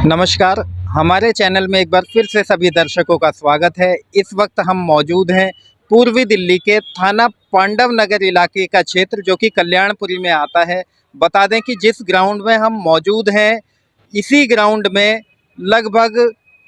नमस्कार। हमारे चैनल में एक बार फिर से सभी दर्शकों का स्वागत है। इस वक्त हम मौजूद हैं पूर्वी दिल्ली के थाना पांडव नगर इलाके का क्षेत्र जो कि कल्याणपुरी में आता है। बता दें कि जिस ग्राउंड में हम मौजूद हैं, इसी ग्राउंड में लगभग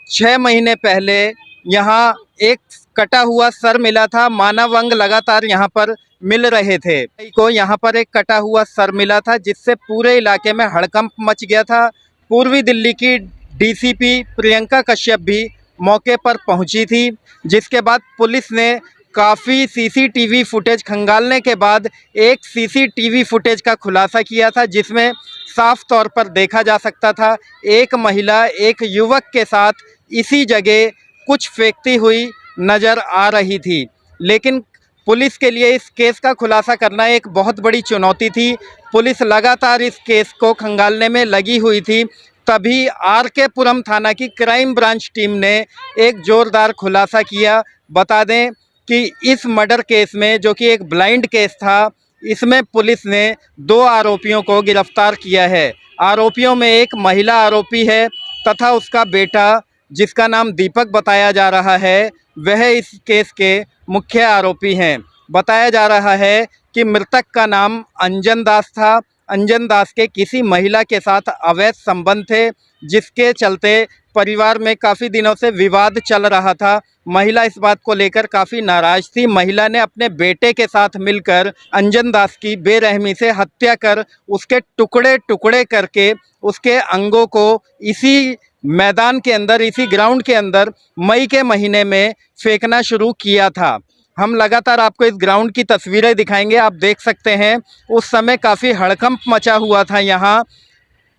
6 महीने पहले यहाँ एक कटा हुआ सर मिला था। मानव अंग लगातार यहाँ पर मिल रहे थे को यहाँ पर एक कटा हुआ सर मिला था, जिससे पूरे इलाके में हड़कंप मच गया था। पूर्वी दिल्ली की डीसीपी प्रियंका कश्यप भी मौके पर पहुंची थी, जिसके बाद पुलिस ने काफ़ी सीसीटीवी फुटेज खंगालने के बाद एक सीसीटीवी फुटेज का खुलासा किया था, जिसमें साफ तौर पर देखा जा सकता था एक महिला एक युवक के साथ इसी जगह कुछ फेंकती हुई नज़र आ रही थी। लेकिन पुलिस के लिए इस केस का खुलासा करना एक बहुत बड़ी चुनौती थी। पुलिस लगातार इस केस को खंगालने में लगी हुई थी। तभी आरके पुरम थाना की क्राइम ब्रांच टीम ने एक ज़ोरदार खुलासा किया। बता दें कि इस मर्डर केस में, जो कि एक ब्लाइंड केस था, इसमें पुलिस ने 2 आरोपियों को गिरफ्तार किया है। आरोपियों में एक महिला आरोपी है तथा उसका बेटा, जिसका नाम दीपक बताया जा रहा है, वह इस केस के मुख्य आरोपी हैं। बताया जा रहा है कि मृतक का नाम अंजन दास था। अंजन दास के किसी महिला के साथ अवैध संबंध थे, जिसके चलते परिवार में काफ़ी दिनों से विवाद चल रहा था। महिला इस बात को लेकर काफ़ी नाराज़ थी। महिला ने अपने बेटे के साथ मिलकर अंजन दास की बेरहमी से हत्या कर उसके टुकड़े टुकड़े करके उसके अंगों को इसी मैदान के अंदर, इसी ग्राउंड के अंदर मई के महीने में फेंकना शुरू किया था। हम लगातार आपको इस ग्राउंड की तस्वीरें दिखाएंगे। आप देख सकते हैं उस समय काफ़ी हड़कंप मचा हुआ था यहाँ,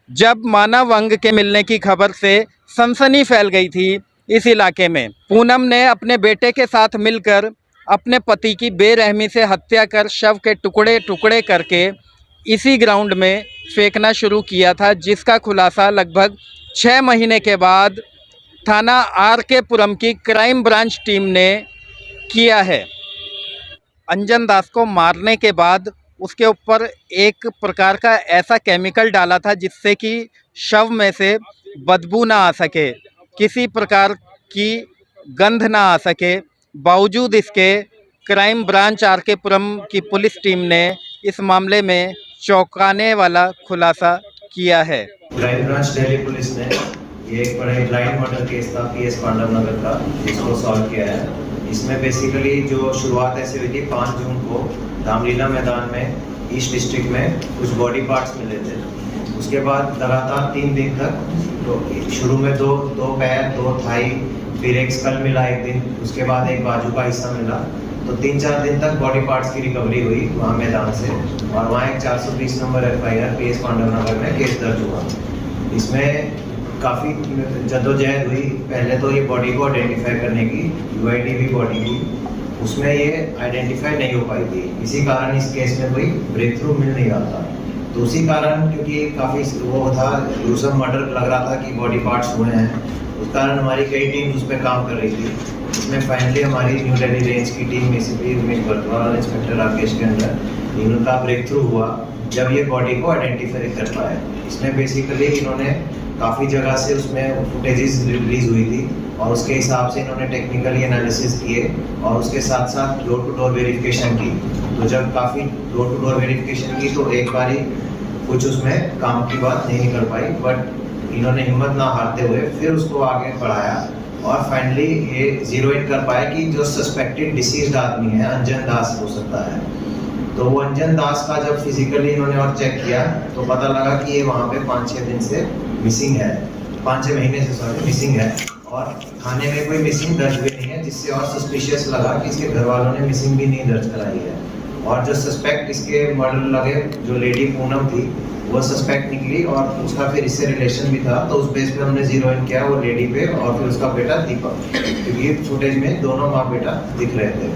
जब मानव अंग के मिलने की खबर से सनसनी फैल गई थी इस इलाके में। पूनम ने अपने बेटे के साथ मिलकर अपने पति की बेरहमी से हत्या कर शव के टुकड़े टुकड़े करके इसी ग्राउंड में फेंकना शुरू किया था, जिसका खुलासा लगभग 6 महीने के बाद थाना आरके पुरम की क्राइम ब्रांच टीम ने किया है। अंजन दास को मारने के बाद उसके ऊपर एक प्रकार का ऐसा केमिकल डाला था जिससे कि शव में से बदबू ना आ सके, किसी प्रकार की गंध ना आ सके। बावजूद इसके क्राइम ब्रांच आरके पुरम की पुलिस टीम ने इस मामले में चौंकाने वाला खुलासा किया है। क्राइम ब्रांच दिल्ली पुलिस ने ये एक बड़ा ब्लाइंड मर्डर केस था पीएस पांडव नगर का, जिसको सॉल्व किया है। इसमें बेसिकली जो शुरुआत ऐसी हुई थी 5 जून को रामलीला मैदान में ईस्ट डिस्ट्रिक्ट में कुछ बॉडी पार्ट्स मिले थे। उसके बाद लगातार 3 दिन तक, तो शुरू में दो पैर, 2 थाई, फिर एक स्कल मिला एक दिन, उसके बाद एक बाजू का हिस्सा मिला। तो 3-4 दिन तक बॉडी पार्ट्स की रिकवरी हुई वहाँ मैदान से, और वहाँ एक 420 नंबर FIR पीएस पांडव नगर में केस दर्ज हुआ। इसमें काफ़ी जद्दोजहद हुई। पहले तो ये बॉडी को आइडेंटिफाई करने की, UID भी बॉडी की, उसमें ये आइडेंटिफाई नहीं हो पाई थी। इसी कारण इस केस में कोई ब्रेक थ्रू मिल नहीं रहा था। तो उसी कारण, क्योंकि काफ़ी वो था, ग्रूसम मर्डर लग रहा था कि बॉडी पार्ट्स हुए हैं, उस कारण हमारी कई टीम उस पर काम कर रही थी। इसमें फाइनली हमारी न्यू दिल्ली रेंज की टीम ACP उमेश बर्तवाल और इंस्पेक्टर राकेश के अंदर इनका ब्रेक थ्रू हुआ जब ये बॉडी को आइडेंटिफाई कर पाए। इसमें बेसिकली इन्होंने काफ़ी जगह से उसमें फुटेजेस रिलीज हुई थी, और उसके हिसाब से इन्होंने टेक्निकली एनालिसिस किए, और उसके साथ साथ डोर टू डोर वेरिफिकेशन की। तो जब काफ़ी डोर टू डोर वेरिफिकेशन की तो एक बारी कुछ उसमें काम की बात नहीं निकल पाई, बट इन्होंने हिम्मत ना हारते हुए फिर उसको आगे बढ़ाया, और फाइनली ये जीरो इन कर पाए कि जो सस्पेक्टेड डिसीज्ड आदमी है अंजन दास हो सकता है। तो वो अंजन दास का जब फिजिकली इन्होंने और चेक किया तो पता लगा कि ये वहाँ पे 5-6 दिन से मिसिंग है, 5-6 महीने से मिसिंग है, और थाने में कोई मिसिंग दर्ज भी नहीं है, जिससे और सस्पिशियस लगा कि इसके घर वालों ने मिसिंग भी नहीं दर्ज कराई है। और जो सस्पेक्ट इसके मर्डर लगे, जो लेडी पूनम थी, वो सस्पेक्ट निकली, और उसका फिर इससे रिलेशन भी था। तो उस बेस पे हमने जीरो इन किया वो लेडी पे, और फिर उसका बेटा दीपक, क्योंकि फुटेज में दोनों माँ बेटा दिख रहे थे।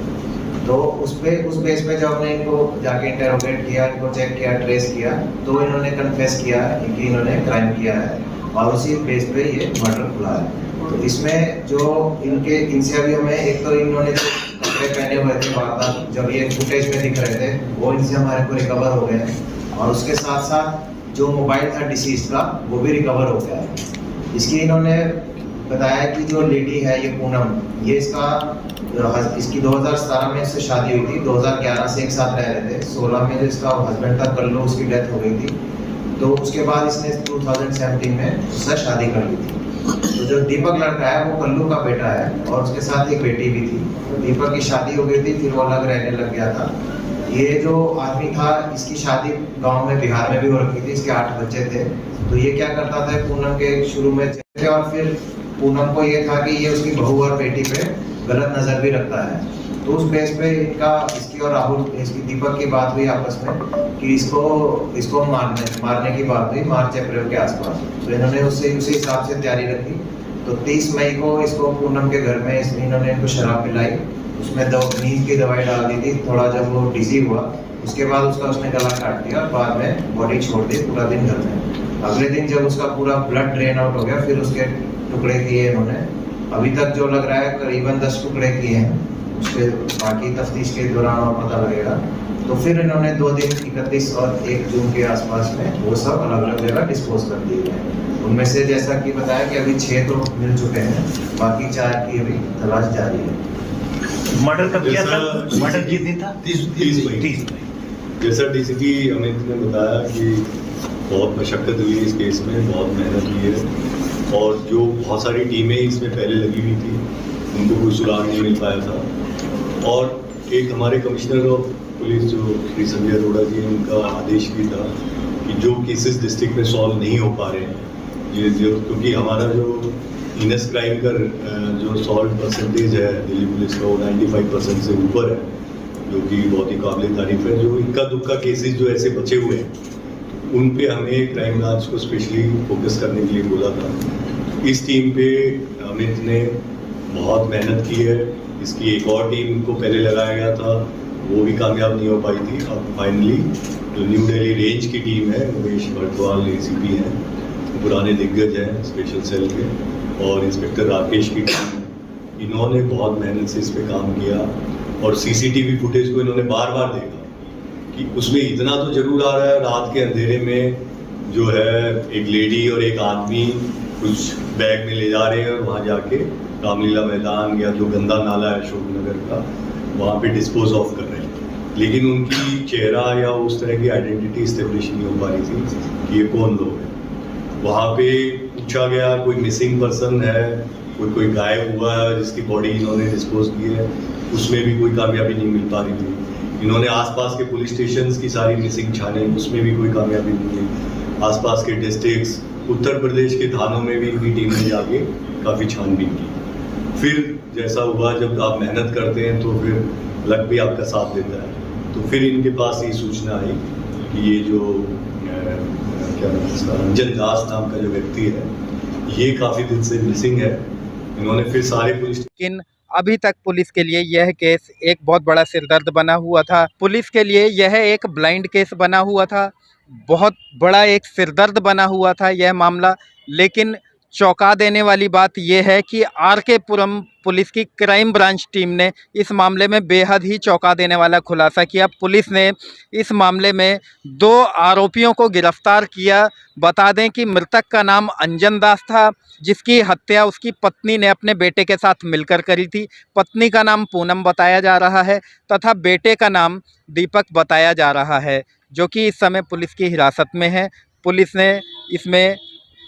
तो उस बेस पे जब हमने इनको जाके इंटरोगेट किया, इनको चेक किया, ट्रेस किया, तो इन्होंने कन्फेस किया कि इन्होंने क्राइम किया है, और उसी बेस पे ये मर्डर खुला है। तो इसमें जो इनसे अभी हमें, एक तो इन्होंने जो कपड़े पहने हुए थे वारदात जब ये फुटेज में दिख रहे थे, वो इनसे हमारे को रिकवर हो गए, और उसके साथ साथ जो मोबाइल था डिसीज का वो भी रिकवर हो गया है। इसकी इन्होंने बताया कि जो लेडी है ये पूनम, ये इसकी 2017 में इससे शादी हुई थी, 2011 से एक साथ रह रहे थे, 16 में जो इसका हस्बैंड था कल्लू, उसकी डेथ हो गई थी, तो उसके बाद इसने 2017 में उससे शादी कर ली थी। तो जो दीपक लड़का है वो कल्लू का बेटा है और उसके साथ एक बेटी भी थी। दीपक की शादी हो गई थी, फिर वो अलग रहने लग गया था। ये जो आदमी था इसकी शादी गांव में बिहार में भी हो रखी थी, इसके 8 बच्चे थे। तो ये क्या करता था, पूनम के शुरू में थे और फिर पूनम को ये था कि ये उसकी बहू और बेटी पे गलत नजर भी रखता है। तो उस बेस पे इसकी और राहुल, इसकी दीपक की बात हुई आपस में कि इसको मारने की बात हुई मार्च अप्रैल के आसपास। तो इन्होंने उसी हिसाब से तैयारी रखी। तो 30 मई को इसको पूनम के घर में इन्होंने इनको शराब पिलाई, उसमें नींद की दवाई डाल दी थी। थोड़ा जब वो डिजी हुआ उसके बाद उसने गला काट दिया और बाद में बॉडी छोड़ दी पूरा दिन घर में। अगले दिन जब उसका पूरा ब्लड ड्रेन आउट हो गया, फिर उसके टुकड़े किए इन्होंने। अभी तक जो लग रहा है करीबन 10 टुकड़े किए हैं, उसके बाकी तफ्तीश के दौरान और पता लगेगा। तो फिर इन्होंने 2 दिन 31 और 1 जून के आसपास में वो सब अलग अलग जगह डिस्पोज कर दिए गए। उनमें से जैसा कि बताया कि अभी 6 तो मिल चुके हैं, बाकी 4 की अभी तलाश जारी है। मर्डर कब किया था? मर्डर किस दिन था? 30 मई। जैसा डीसीपी अमित ने बताया कि बहुत मशक्कत हुई इस केस में, बहुत मेहनत हुई है और जो बहुत सारी टीमें इसमें पहले लगी हुई थी उनको कोई सुराग नहीं मिल पाया था। और एक हमारे कमिश्नर ऑफ पुलिस जो श्री संजय अरोड़ा जी, उनका आदेश भी था कि जो केसेस डिस्ट्रिक्ट में सॉल्व नहीं हो पा रहे हैं, ये जो क्योंकि हमारा जो इनस क्राइम का जो सॉल्व परसेंटेज है दिल्ली पुलिस का वो 95% से ऊपर है, जो कि बहुत ही काबिल तारीफ है। जो इक्का दुक्का केसेस जो ऐसे बचे हुए हैं उन पे हमें क्राइम ब्रांच को स्पेशली फोकस करने के लिए बोला था। इस टीम पे अमित ने बहुत मेहनत की है। इसकी एक और टीम को पहले लगाया गया था, वो भी कामयाब नहीं हो पाई थी। अब फाइनली जो न्यू दिल्ली रेंज की टीम है, मुकेश भटवाल एसीपी हैं, पुराने दिग्गज हैं स्पेशल सेल के, और इंस्पेक्टर राकेश की टीम, इन्होंने बहुत मेहनत से इस पे काम किया। और सीसीटीवी फुटेज को इन्होंने बार बार देखा कि उसमें इतना तो जरूर आ रहा है, रात के अंधेरे में जो है एक लेडी और एक आदमी कुछ बैग में ले जा रहे हैं और वहाँ जाके रामलीला मैदान या जो गंदा नाला है अशोक नगर का, वहाँ पे डिस्पोज ऑफ कर रहे हैं। लेकिन उनकी चेहरा या उस तरह की आइडेंटिटी इस्टेब्लिश नहीं हो पा रही थी कि ये कौन लोग हैं। वहाँ पे पूछा गया, कोई मिसिंग पर्सन है, कोई गायब हुआ है जिसकी बॉडी इन्होंने डिस्पोज की है, उसमें भी कोई कामयाबी नहीं मिल पा रही थी। इन्होंने आसपास के पुलिस स्टेशंस की सारी मिसिंग छाने, उसमें भी कोई कामयाबी नहीं मिली। आसपास के डिस्ट्रिक्ट्स, उत्तर प्रदेश के थानों में भी इनकी टीम ने जाके काफ़ी छानबीन की। फिर जैसा हुआ, जब आप मेहनत करते हैं तो फिर लक भी आपका साथ देता है। तो फिर इनके पास ये सूचना आई कि ये जो क्या नाम है इसका, रंजन दास नाम का जो व्यक्ति है, ये काफ़ी दिन से मिसिंग है। इन्होंने फिर सारे पुलिस, लेकिन अभी तक पुलिस के लिए यह केस एक बहुत बड़ा सिरदर्द बना हुआ था। पुलिस के लिए यह एक ब्लाइंड केस बना हुआ था, बहुत बड़ा एक सिरदर्द बना हुआ था यह मामला। लेकिन चौंका देने वाली बात यह है कि आर.के. पुरम पुलिस की क्राइम ब्रांच टीम ने इस मामले में बेहद ही चौंका देने वाला खुलासा किया। पुलिस ने इस मामले में 2 आरोपियों को गिरफ्तार किया। बता दें कि मृतक का नाम अंजन दास था, जिसकी हत्या उसकी पत्नी ने अपने बेटे के साथ मिलकर करी थी। पत्नी का नाम पूनम बताया जा रहा है तथा बेटे का नाम दीपक बताया जा रहा है, जो कि इस समय पुलिस की हिरासत में है। पुलिस ने इसमें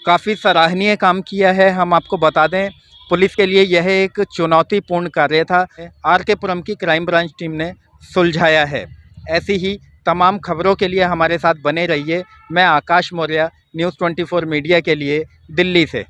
काफ़ी सराहनीय काम किया है। हम आपको बता दें, पुलिस के लिए यह एक चुनौतीपूर्ण कार्य था। आर.के. पुरम की क्राइम ब्रांच टीम ने सुलझाया है। ऐसी ही तमाम खबरों के लिए हमारे साथ बने रहिए। मैं आकाश मौर्य, न्यूज़ 24 मीडिया के लिए दिल्ली से।